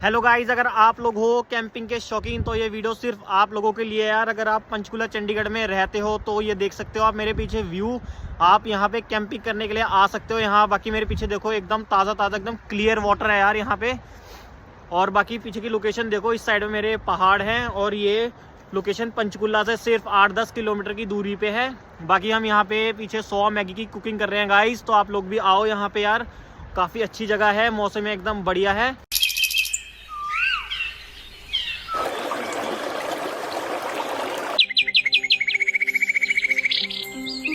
Hello guys, अगर आप लोग हो कैंपिंग के शौकीन तो ये वीडियो सिर्फ आप लोगों के लिए है यार। अगर आप पंचकुला चंडीगढ़ में रहते हो तो ये देख सकते हो आप मेरे पीछे व्यू। आप यहाँ पे कैंपिंग करने के लिए आ सकते हो। यहाँ बाकी मेरे पीछे देखो, एकदम ताज़ा ताज़ा एकदम क्लियर वाटर है यार यहाँ पे। और बाकी पीछे की लोकेशन देखो, इस साइड में मेरे पहाड़ हैं और ये लोकेशन पंचकुला से सिर्फ 8-10 किलोमीटर की दूरी पे है। बाकी हम यहाँ पे पीछे 100 मैगी की कुकिंग कर रहे हैं गाइस, तो आप लोग भी आओ यहाँ पे यार। काफ़ी अच्छी जगह है, मौसम एकदम बढ़िया है।